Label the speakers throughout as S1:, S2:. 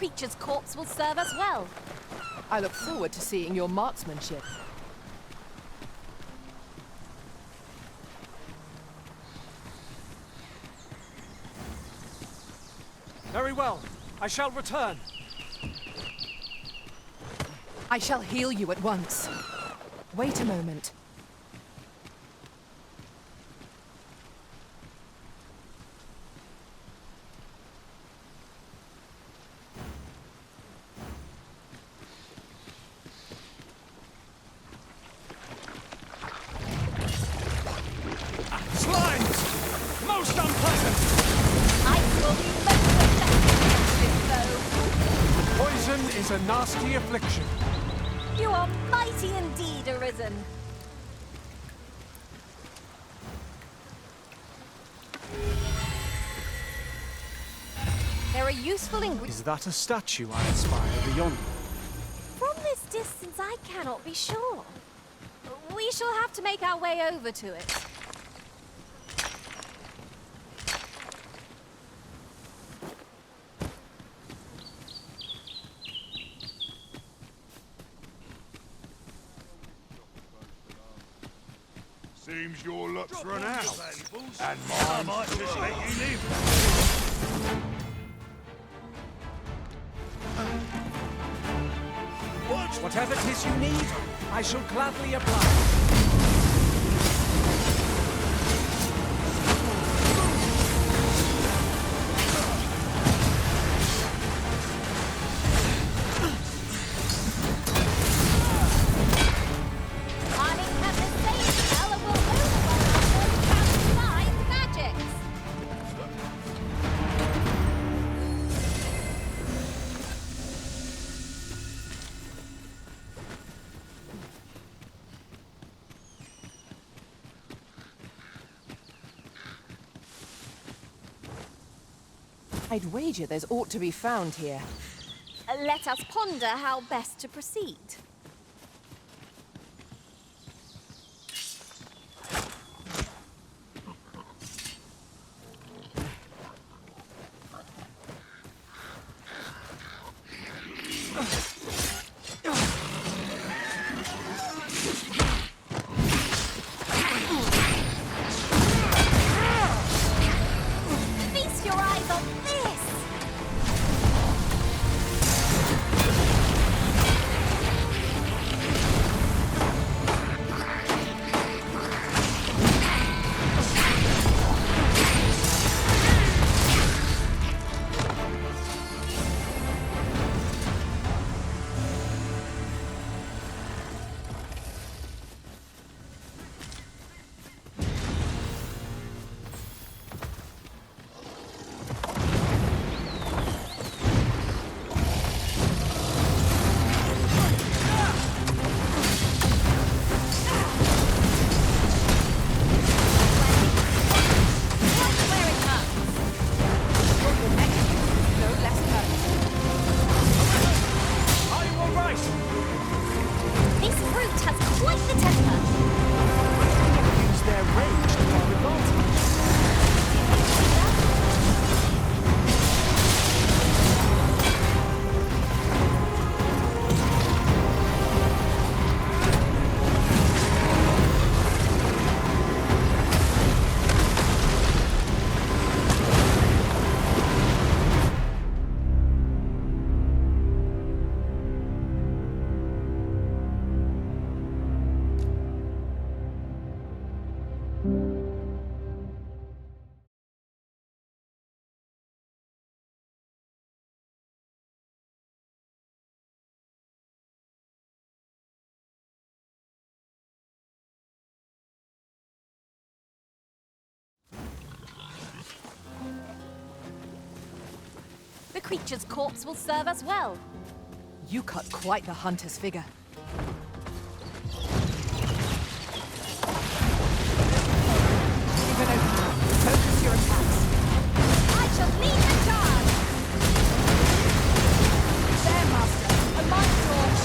S1: creature's corpse will serve us well.
S2: I look forward to seeing your marksmanship.
S3: Very well. I shall return.
S2: I shall heal you at once. Wait a moment.
S3: Slimes! Most unpleasant!
S1: I will be most effective, foe.
S3: Poison is a nasty affliction.
S1: You are mighty indeed, Arisen. There are useful ingredients.
S3: Is that a statue I espy over yonder?
S1: From this distance, I cannot be sure. We shall have to make our way over to it.
S4: Seems your luck's run out. And
S5: I
S4: mine.
S5: might just let you live.
S3: Whatever 'tis you need, I shall gladly apply.
S1: Arming has the same spell and will overwhelm us with countersign magics.
S2: I'd wager there's aught to be found here.
S1: Let us ponder how best to proceed. Feast your eyes on this! Watch where it comes.
S2: The next one, no less hurt.
S3: Are you all right?
S1: This brute has quite the temper.
S3: Use their rage to our advantage.
S1: The creature's corpse will serve us well.
S2: You cut quite the hunter's figure. Keep it open. Focus your attacks.
S1: I shall lead the charge!
S2: There, Master. A mind torch.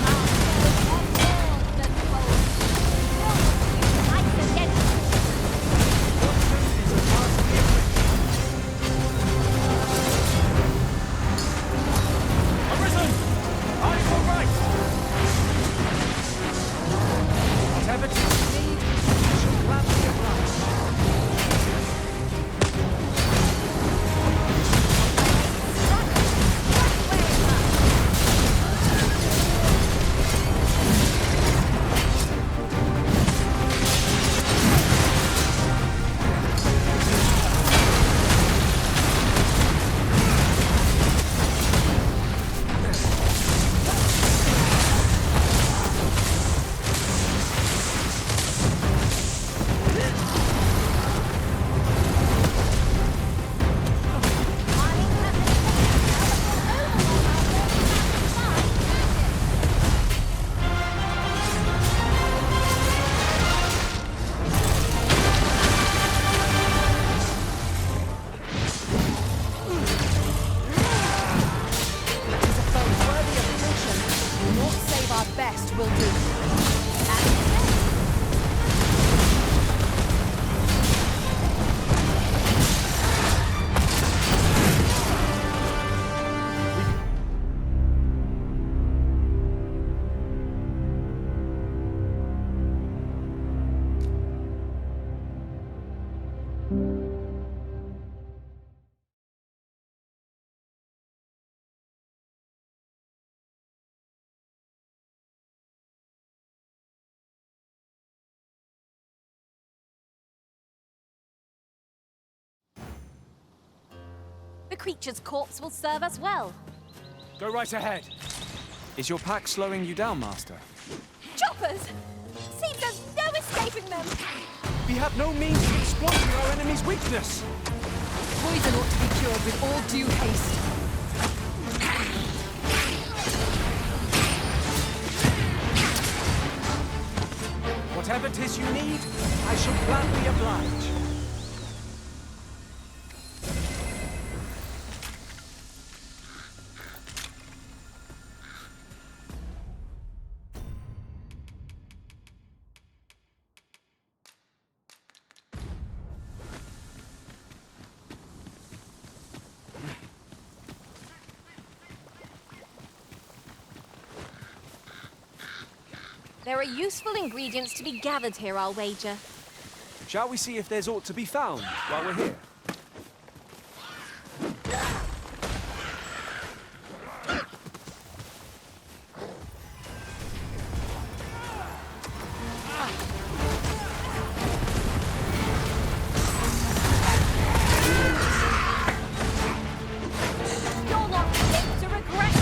S1: Our foes are more than foes. Will fight against us.
S3: Poison is a nasty affliction.
S2: will do.
S1: The creature's corpse will serve us well.
S3: Go right ahead. Is your pack slowing you down, Master?
S1: Choppers! Seems there's no escaping them!
S3: We have no means of exploiting our enemy's weakness.
S2: Poison ought to be cured with all due haste.
S3: Whatever 'tis you need, I shall gladly oblige.
S1: There are useful ingredients to be gathered here, I'll wager.
S3: Shall we see if there's aught to be found while we're here?
S1: You're not fit to regret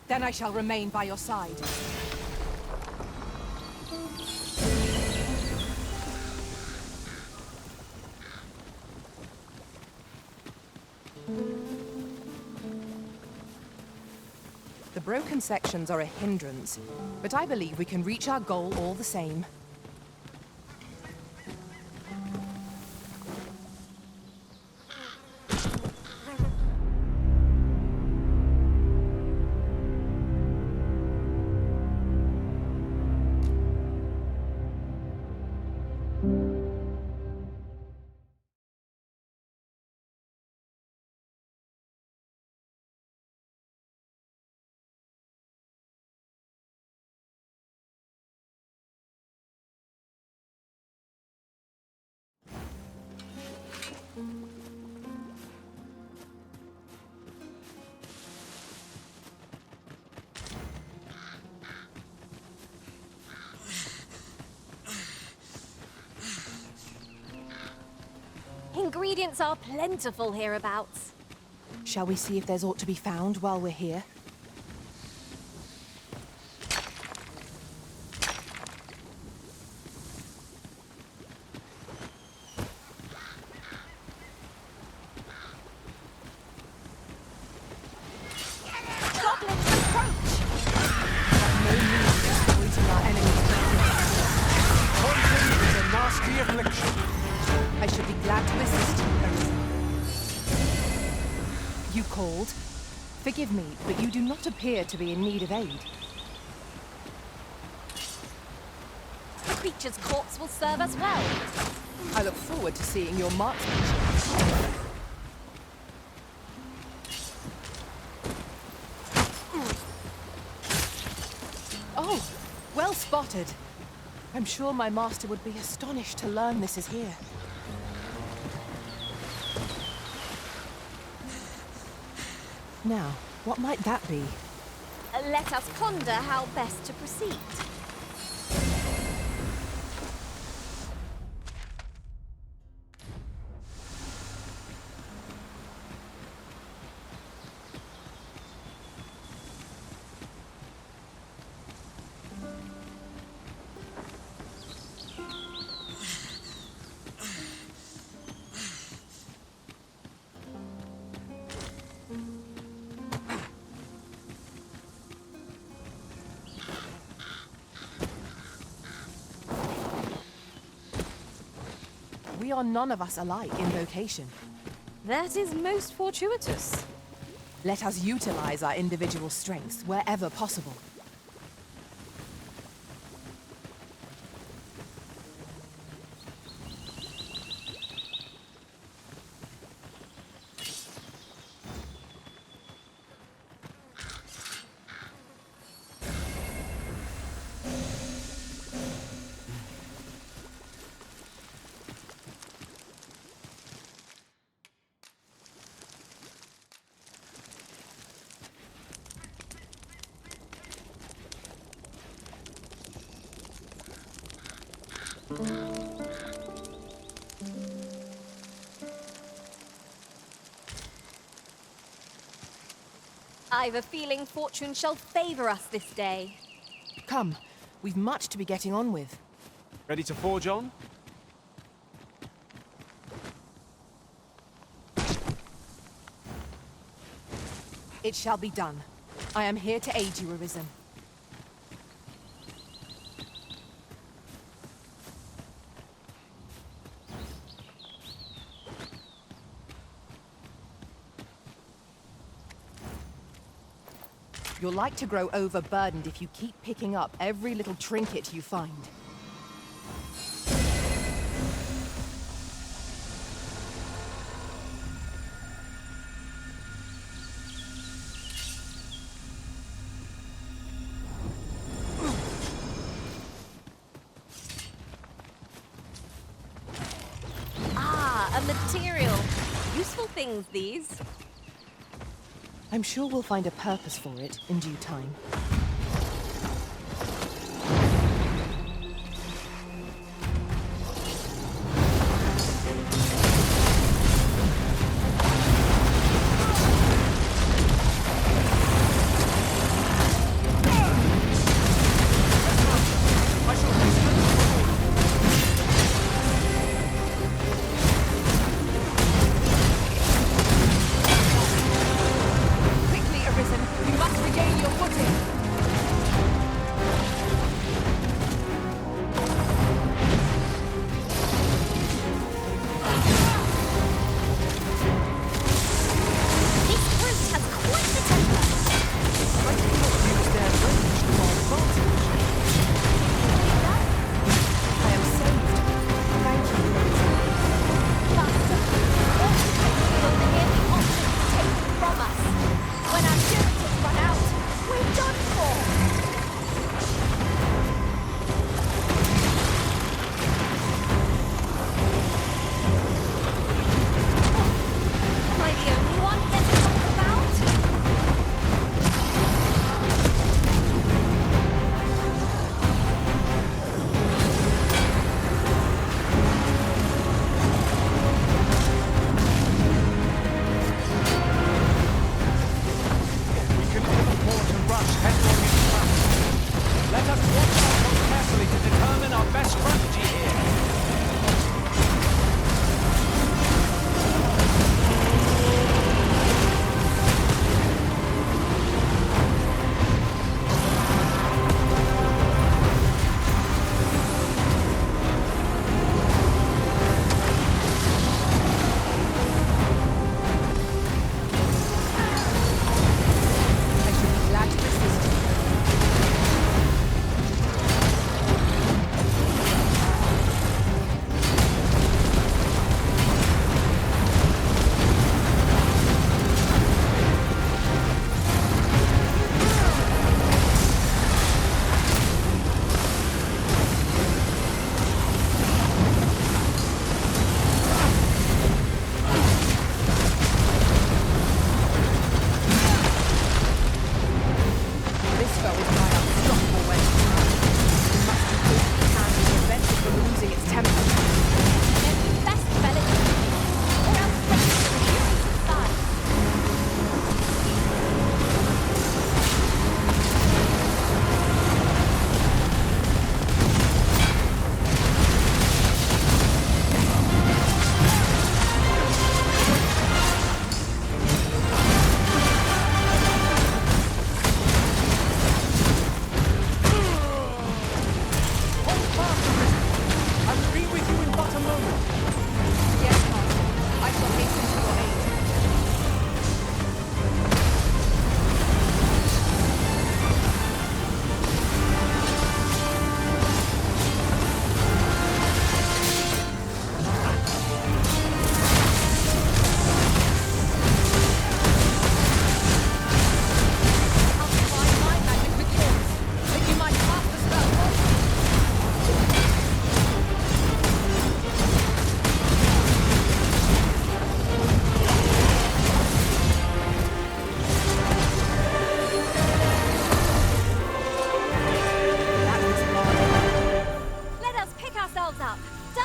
S2: Then I shall remain by your side. The broken sections are a hindrance, but I believe we can reach our goal all the same.
S1: Ingredients are plentiful hereabouts.
S2: Shall we see if there's aught to be found while we're here?
S1: Goblins approach!
S2: No need of exploiting our enemy's weakness.
S3: Haunting is a nasty affliction.
S2: I should be glad to assist you, Arisen. You called? Forgive me, but you do not appear to be in need of aid.
S1: The creature's corpse will serve us well.
S2: I look forward to seeing your marksmanship. Oh, well spotted. I'm sure my master would be astonished to learn this is here. Now, what might that be?
S1: Let us ponder how best to proceed.
S2: We are none of us alike in vocation.
S1: That is most fortuitous.
S2: Let us utilize our individual strengths wherever possible.
S1: I've a feeling fortune shall favor us this day.
S2: Come, we've much to be getting on with.
S5: Ready to forge on?
S2: It shall be done. I am here to aid you, Arisen. You'll like to grow overburdened if you keep picking up every little trinket you find.
S1: Ah, a material. Useful things, these.
S2: I'm sure we'll find a purpose for it in due time. Quickly, Arisen! You must regain your footing!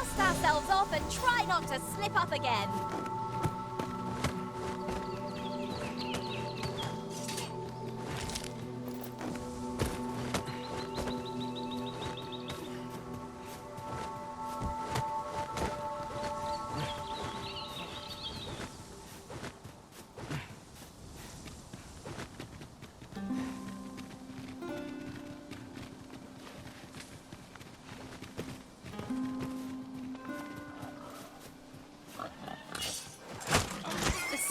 S1: dust ourselves off and try not to slip up again.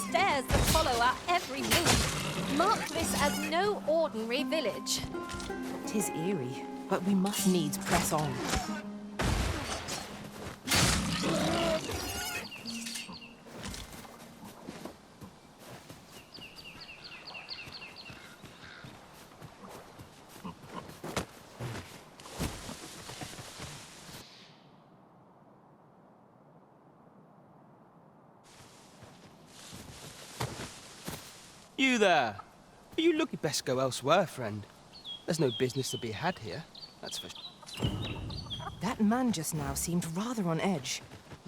S1: Stairs that follow our every move. Mark this as no ordinary village.
S2: 'Tis eerie, but we must needs press on.
S6: You there! You look, you'd best go elsewhere, friend. There's no business to be had here, that's for sure.
S2: That man just now seemed rather on edge.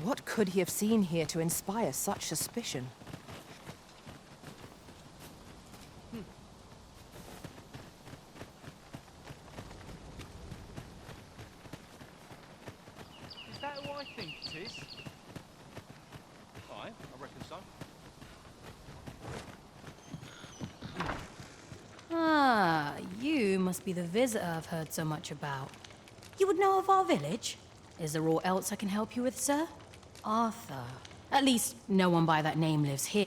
S2: What could he have seen here to inspire such suspicion?
S5: Is that who I think it is? Aye, I reckon so.
S7: Ah, you must be the visitor I've heard so much about. You would know of our village? Is there aught else I can help you with, sir? Arthur. At least, no one by that name lives here.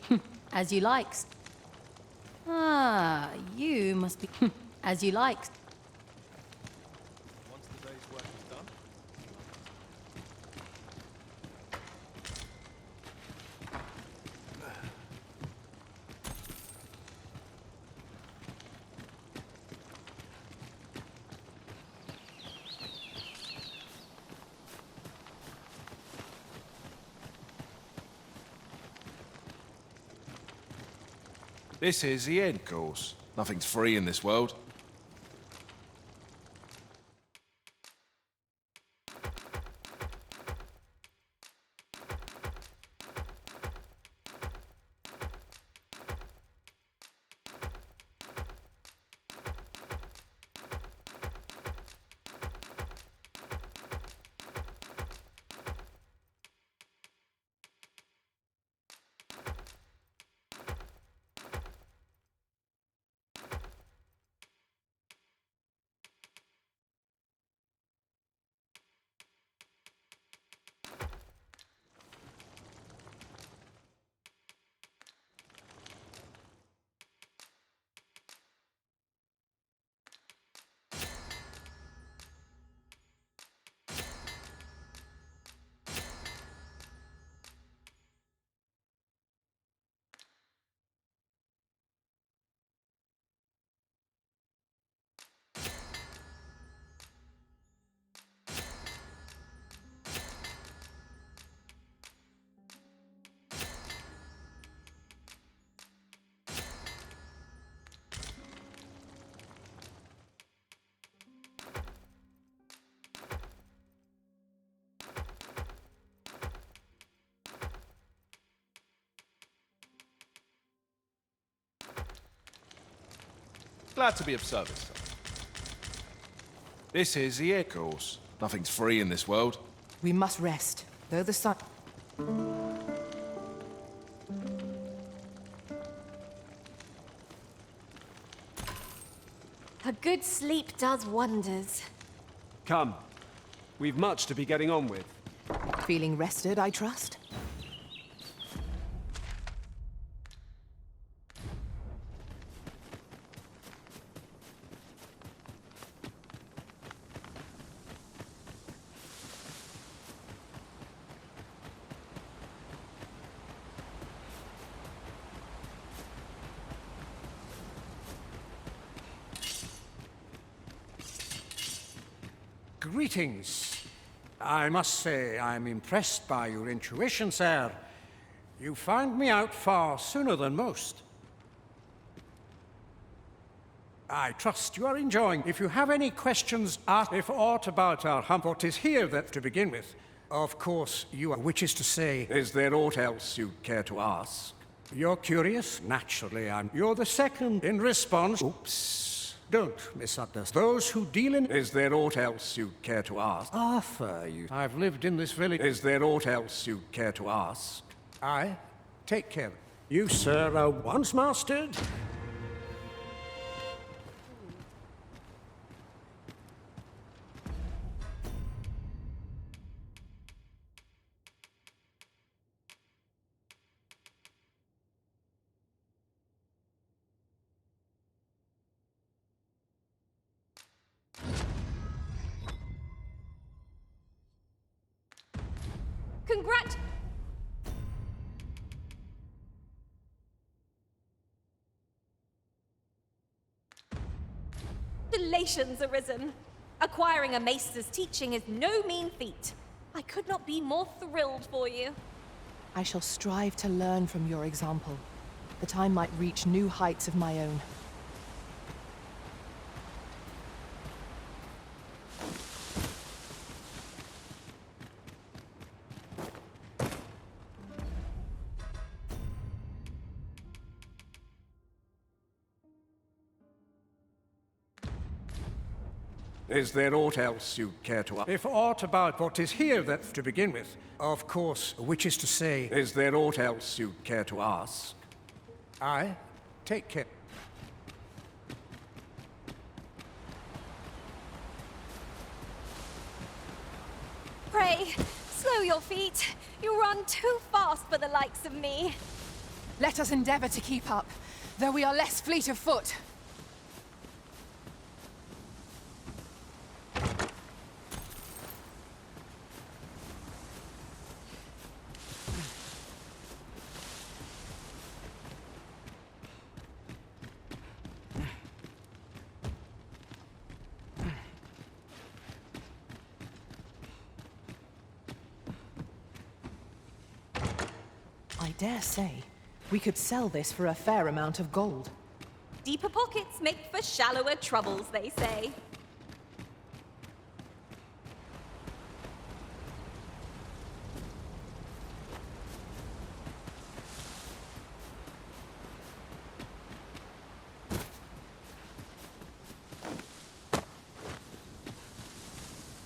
S7: As you like. Ah, you must be... As you like.
S5: Once the day's work is done.
S4: This is the end course. Nothing's free in this world. Glad to be of service, sir. This is the end course. Nothing's free in this world.
S2: We must rest, though the sun...
S1: A good sleep does wonders.
S5: Come. We've much to be getting on with.
S2: Feeling rested, I trust?
S3: Greetings. I must say I'm impressed by your intuition, sir. You found me out far sooner than most. I trust you are enjoying. If you have any questions, ask if aught about our hump, what is here that to begin with. Of course, you are, which is to say, is there aught else you'd care to ask? You're curious? Naturally, I'm. You're the second in response. Oops. Don't misunderstand. Those who deal in. Is there aught else you'd care to ask? Arthur, you. I've lived in this village. Is there aught else you'd care to ask? I take care. You, sir, are once mastered.
S1: Congratulations, Arisen. Acquiring a maester's teaching is no mean feat. I could not be more thrilled for you.
S2: I shall strive to learn from your example, that I might reach new heights of my own.
S3: Is there aught else you care to ask? If aught about what is here that to begin with, of course, which is to say, is there aught else you care to ask? I take care.
S1: Pray, slow your feet. You run too fast for the likes of me.
S2: Let us endeavor to keep up, though we are less fleet of foot. I dare say, we could sell this for a fair amount of gold.
S1: Deeper pockets make for shallower troubles, they say.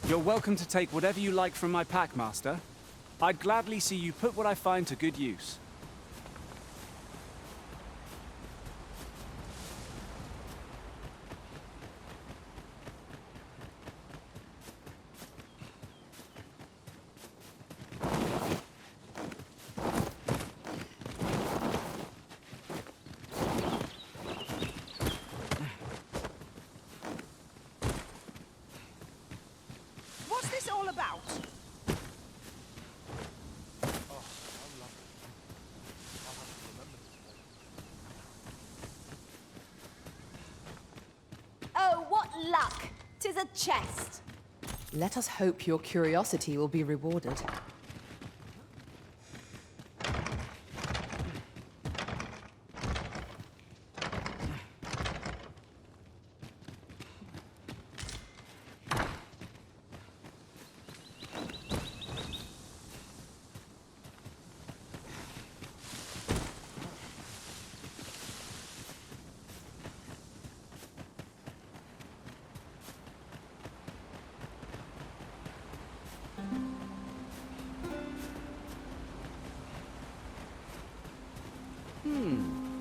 S5: You're welcome to take whatever you like from my pack, Master. I'd gladly see you put what I find to good use.
S8: What's this all about?
S1: Oh, what luck! 'Tis a chest.
S2: Let us hope your curiosity will be rewarded.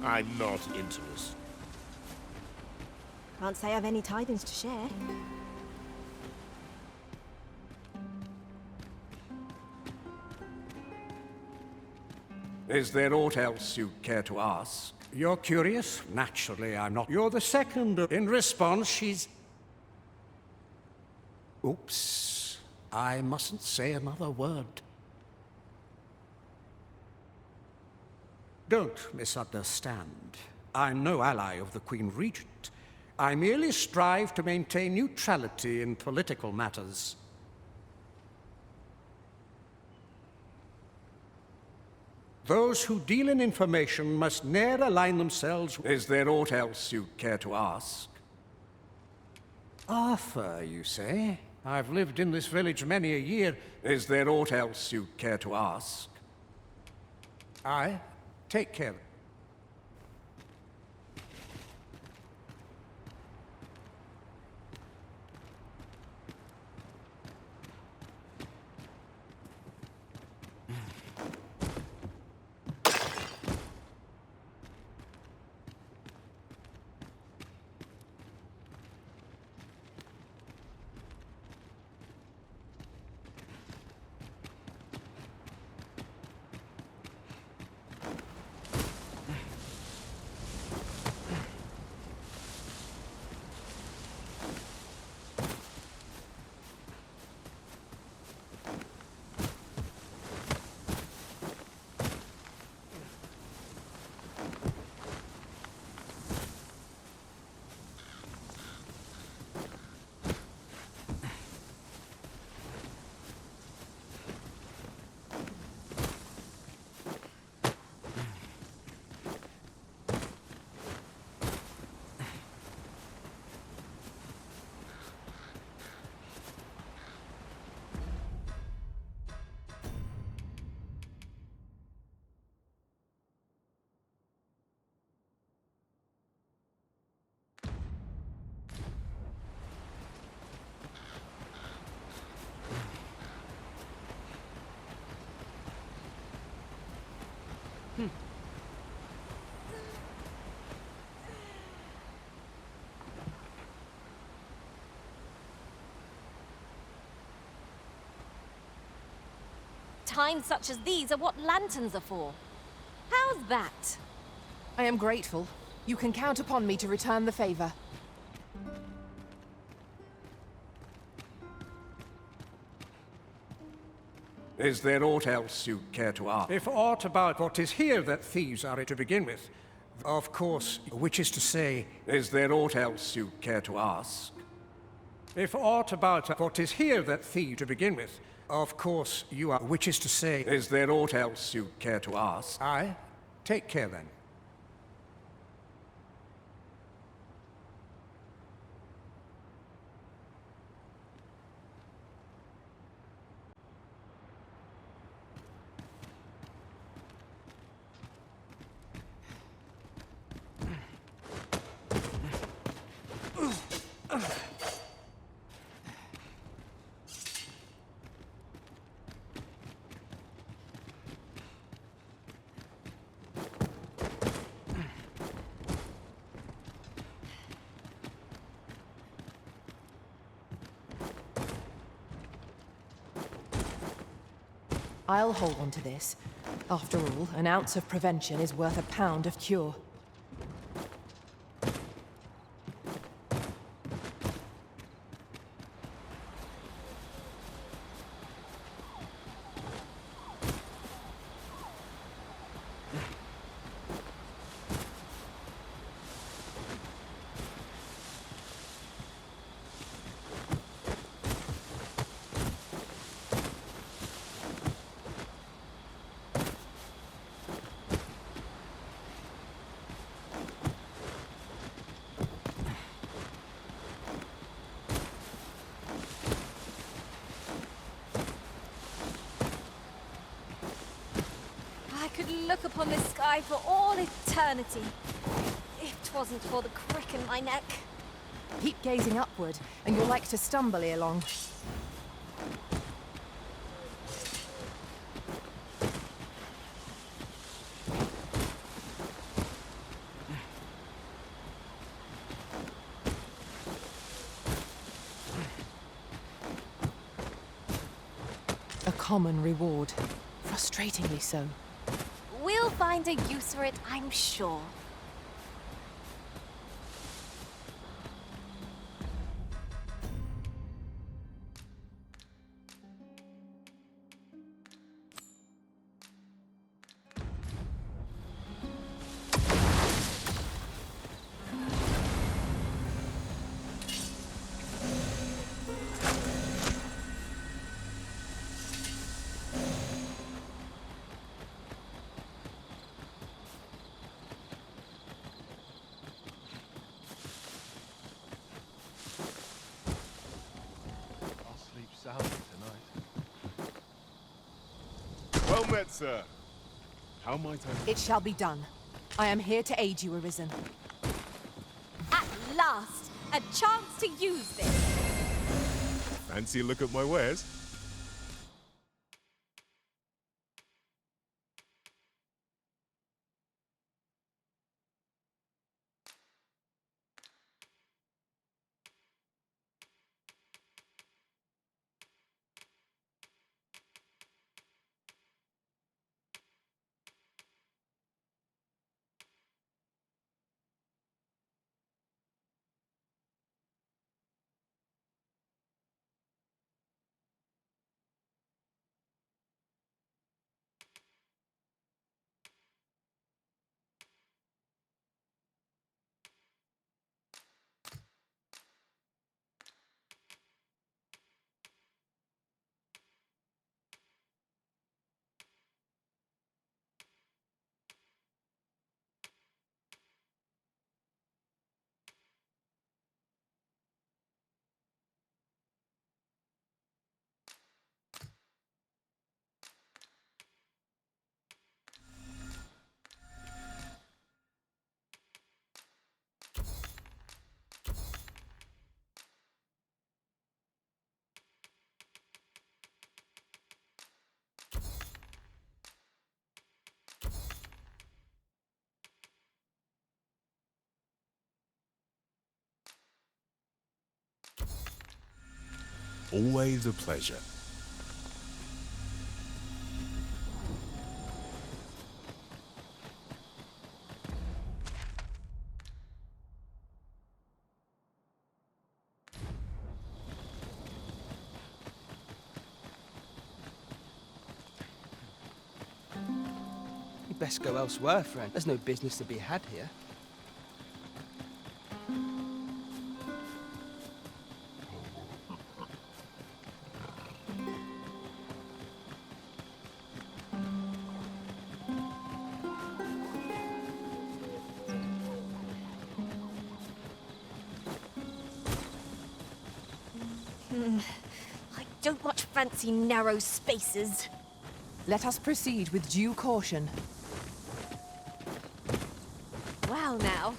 S9: I'm not interested.
S8: Can't say I've any tidings to share.
S3: Is there aught else you care to ask? You're curious? Naturally, I'm not. You're the second. In response, she's... Oops. I mustn't say another word. Don't misunderstand. I'm no ally of the Queen Regent. I merely strive to maintain neutrality in political matters. Those who deal in information must ne'er align themselves. Is there aught else you care to ask? Arthur, you say? I've lived in this village many a year. Is there aught else you care to ask? Aye. Take care.
S1: Times such as these are what lanterns are for. How's that?
S2: I am grateful. You can count upon me to return the favor.
S3: Is there aught else you care to ask? If aught about what is here that thieves are to begin with, of course, which is to say, is there aught else you care to ask? If aught about what is here that thieves to begin with, of course you are, which is to say, is there aught else you care to ask? Aye. Take care then.
S2: I'll hold on to this. After all, an ounce of prevention is worth a pound of cure.
S1: I could look upon this sky for all eternity, if 'twasn't for the crick in my neck.
S2: Keep gazing upward, and you're like to stumble ere long. A common reward. Frustratingly so.
S1: We'll find a use for it, I'm sure.
S9: Well met, sir. How might I...
S2: It shall be done. I am here to aid you, Arisen.
S1: At last, a chance to use this.
S9: Fancy a look at my wares? Always a pleasure.
S6: You'd best go elsewhere, friend. There's no business to be had here.
S1: I don't much fancy narrow spaces.
S2: Let us proceed with due caution.
S1: Well now,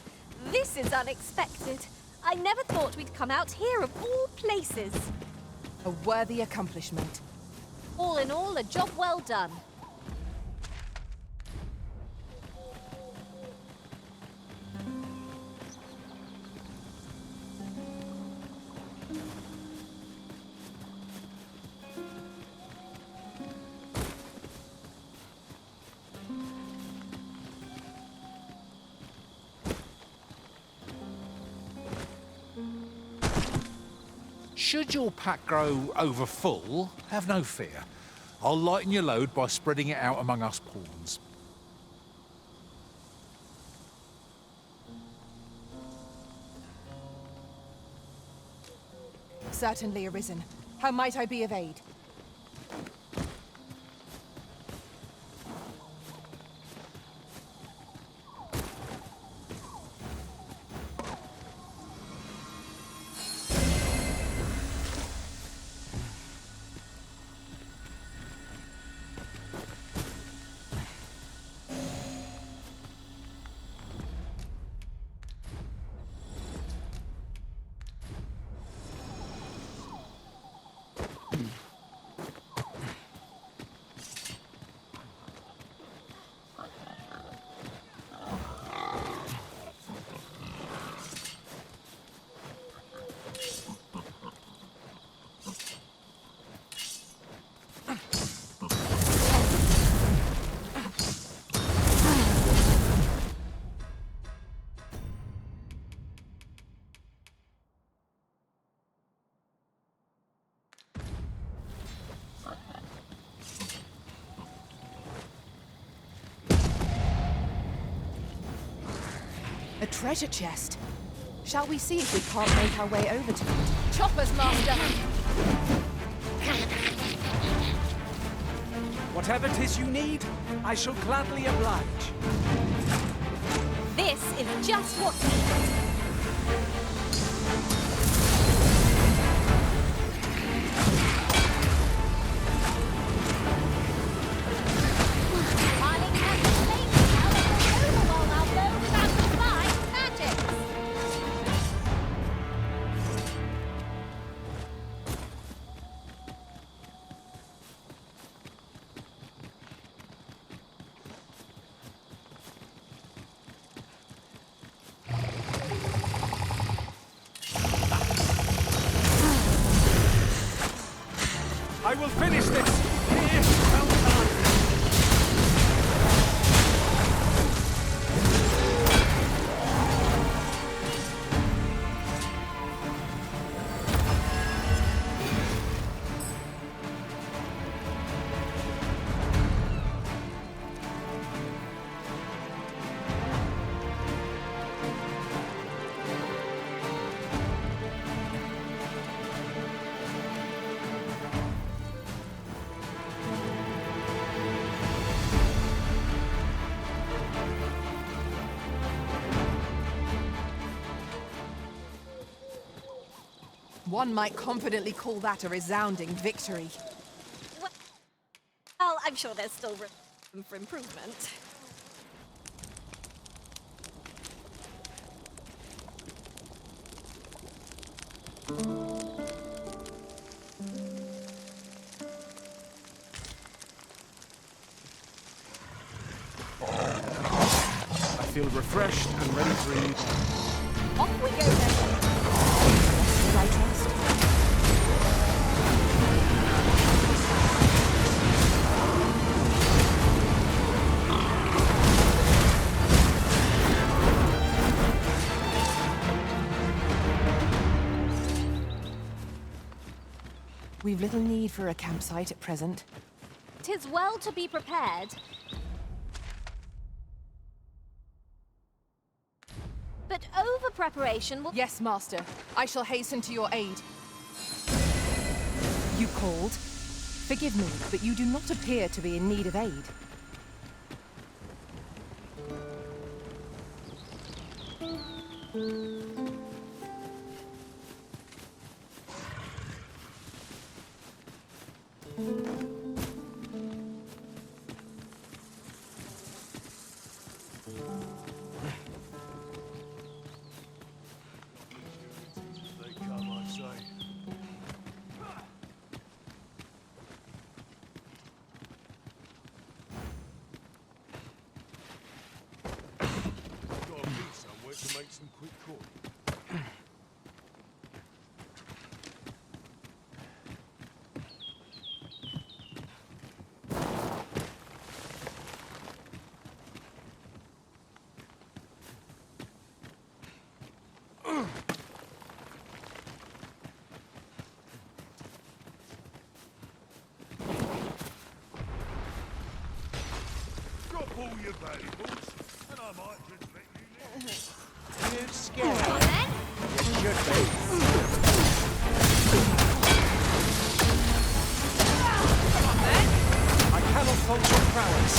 S1: this is unexpected. I never thought we'd come out here of all places.
S2: A worthy accomplishment.
S1: All in all, a job well done.
S10: Should your pack grow over full, have no fear. I'll lighten your load by spreading it out among us pawns.
S2: Certainly, Arisen. How might I be of aid? A treasure chest. Shall we see if we can't make our way over to it? Choppers, Master!
S5: Whatever 'tis you need, I shall gladly oblige.
S1: This is just what's needed.
S5: will finish this! Well done!
S2: One might confidently call that a resounding victory.
S1: Well, I'm sure there's still room for improvement.
S5: I feel refreshed and ready for a new day.
S1: Off we go then.
S2: Did I trust? We've little need for a campsite at present.
S1: 'Tis well to be prepared. But over-preparation will...
S2: Yes, Master. I shall hasten to your aid. You called? Forgive me, but you do not appear to be in need of aid.
S9: To make some quick coin. Drop all your valuables, and I might just let you live.
S6: You scared? You should be.
S5: I cannot fault your prowess.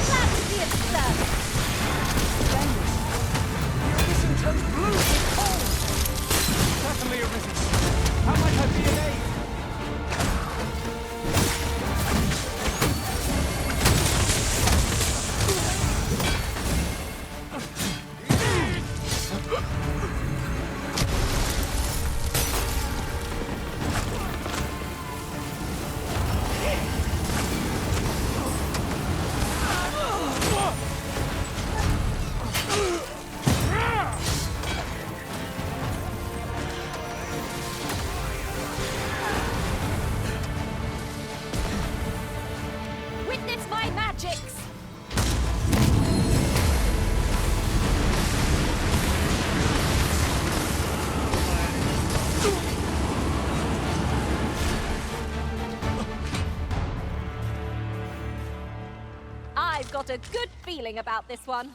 S1: Glad to be of service.
S5: The arisen turns blue with cold. Certainly arisen. How might I be of aid?
S1: Witness my magics! I've got a good feeling about this one.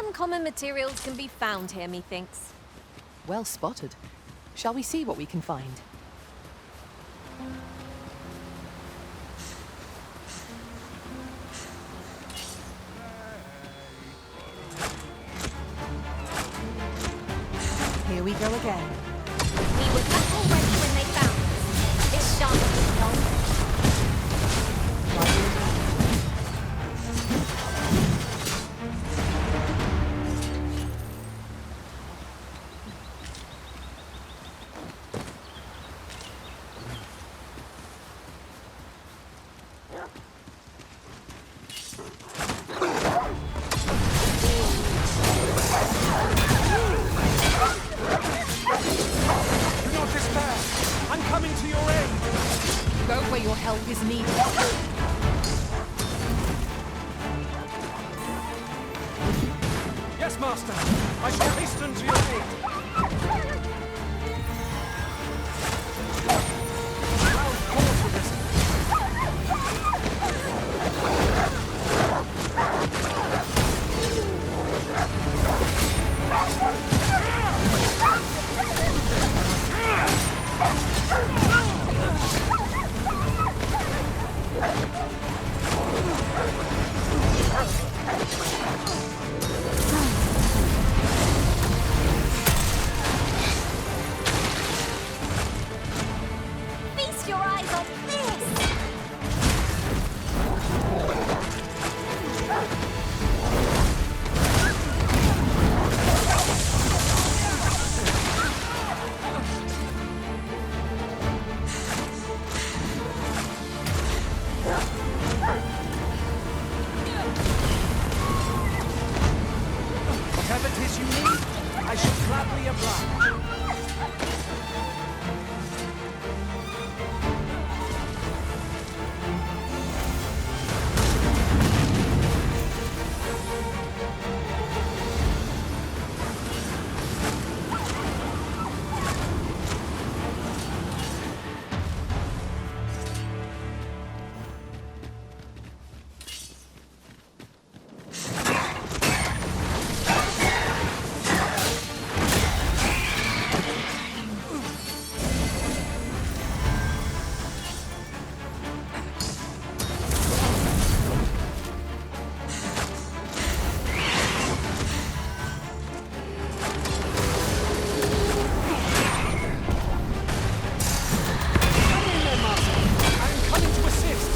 S1: Some common materials can be found here, methinks.
S2: Well spotted. Shall we see what we can find? Here we go again.
S1: We were not already when they found us. This shan't be long.
S5: Do not despair! I'm coming to your aid!
S2: Go where your help is needed.
S5: Yes, Master! I shall hasten to your aid! How cause this?
S1: Feast your eyes on this!
S5: Whatever 'tis you need, I shall gladly oblige. I'm coming to assist!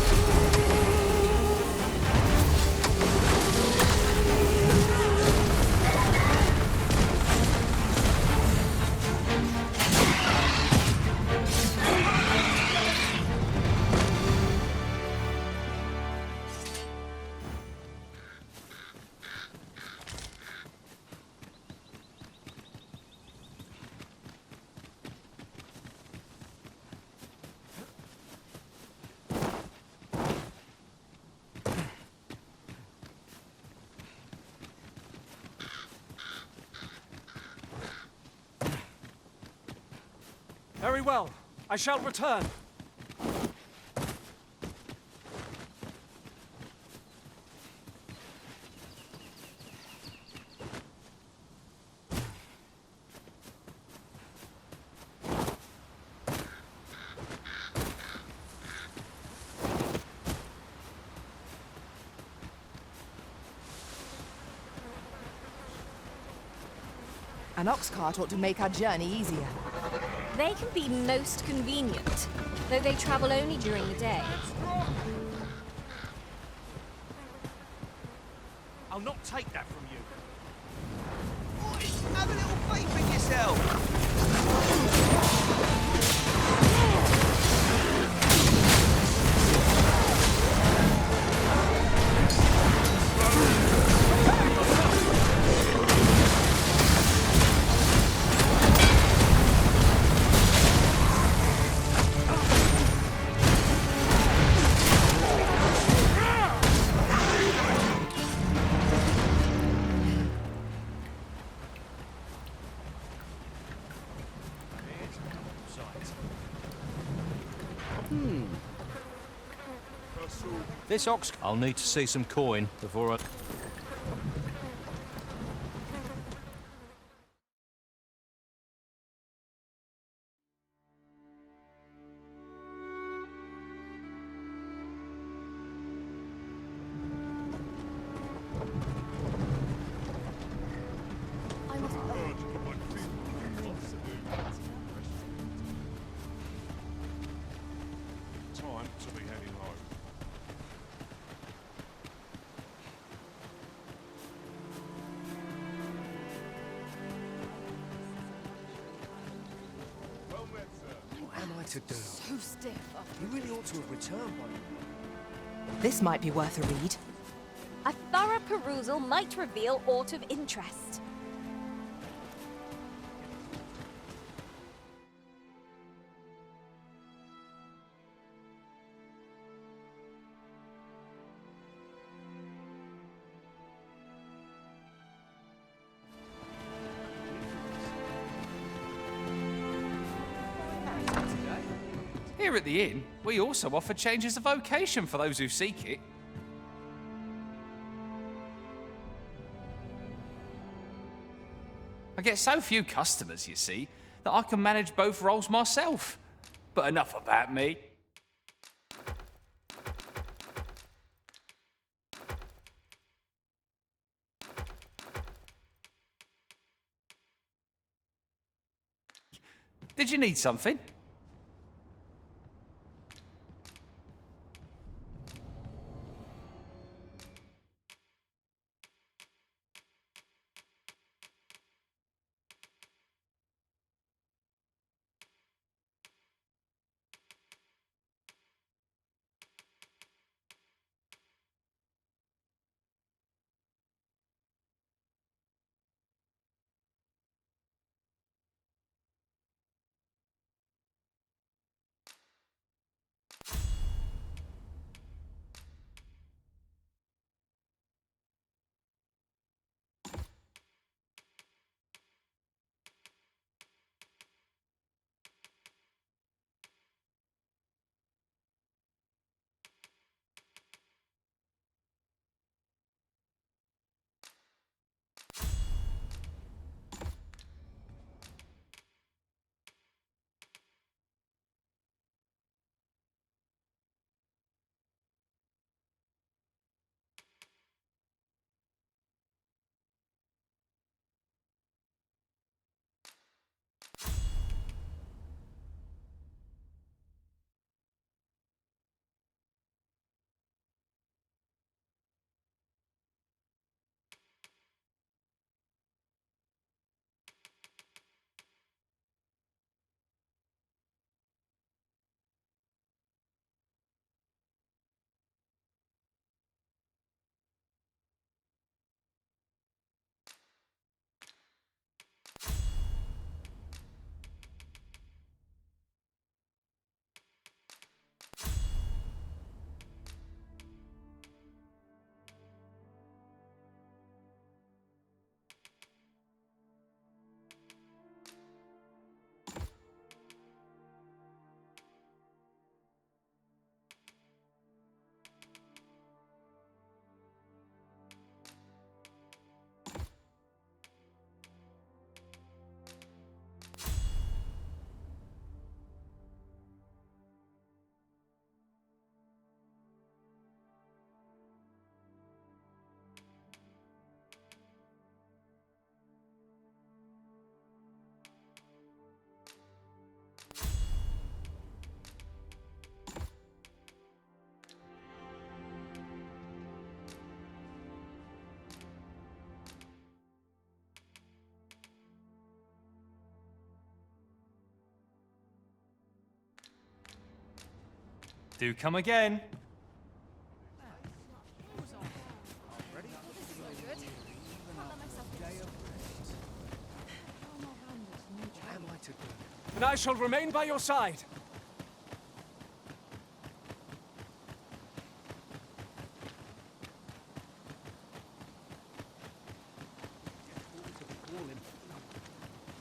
S5: Very well. I shall return.
S2: An ox cart ought to make our journey easier.
S1: They can be most convenient, though they travel only during the day.
S5: I'll not take that from you.
S6: Boys, have a little faith in yourself!
S11: This ox... I'll need to see some coin before I...
S6: am I to do?
S2: So stiff.
S6: You really ought to have returned by now.
S2: This might be worth a read.
S1: A thorough perusal might reveal aught of interest.
S11: Here at the inn, we also offer changes of vocation for those who seek it. I get so few customers, you see, that I can manage both roles myself. But enough about me. Did you need something? Do come again.
S5: And I shall remain by your side.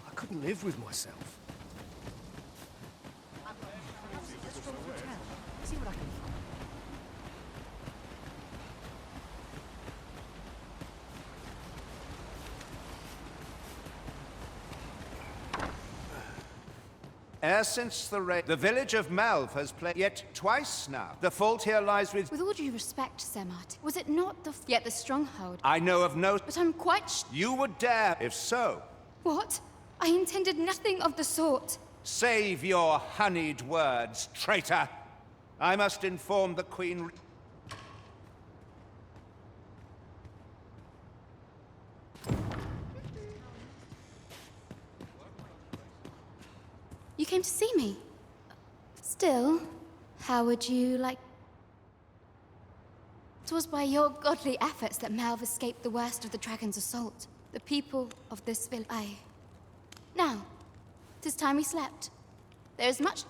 S6: I couldn't live with myself. See what I can find.
S12: Ever since the village of Malv has played yet twice now. The fault here lies with...
S13: With all due respect, Semart, was it not yet the stronghold?
S12: I know of no...
S13: But I'm quite
S12: You would dare, if so.
S13: What? I intended nothing of the sort.
S12: Save your honeyed words, traitor. I must inform the Queen...
S13: You came to see me? Still, how would you like... It was by your godly efforts that Malv escaped the worst of the dragon's assault. The people of this village. Aye. Now, 'tis time we slept. There is much...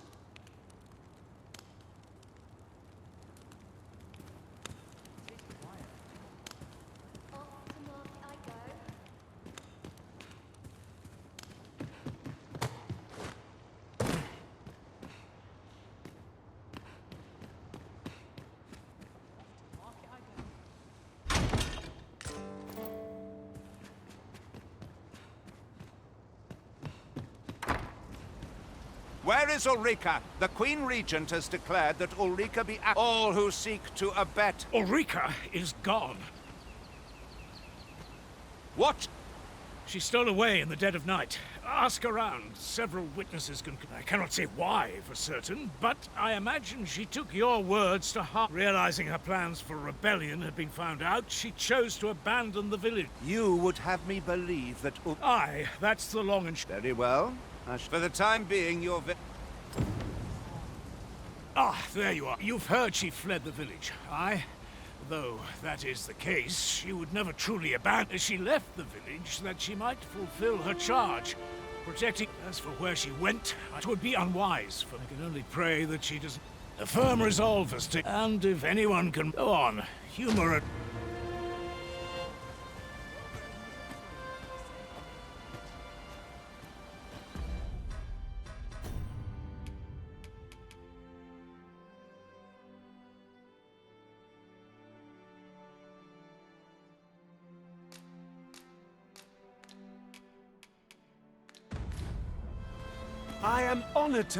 S12: Where is Ulrika? The Queen Regent has declared that Ulrika be all who seek to abet.
S9: Ulrika is gone.
S12: What?
S9: She stole away in the dead of night. Ask around. Several witnesses can... I cannot say why for certain, but I imagine she took your words to heart. Realizing her plans for rebellion had been found out, she chose to abandon the village.
S12: You would have me believe that...
S9: Aye, that's the long and short.
S12: Very well. For the time being, your
S9: Ah, there you are. You've heard she fled the village. Aye. Though that is the case, she would never truly abandon. She left the village that she might fulfill her charge, protecting. As for where she went, it would be unwise. For I can only pray that she does. A firm resolve has taken. And if anyone can go on, humor it.
S6: I am honored to be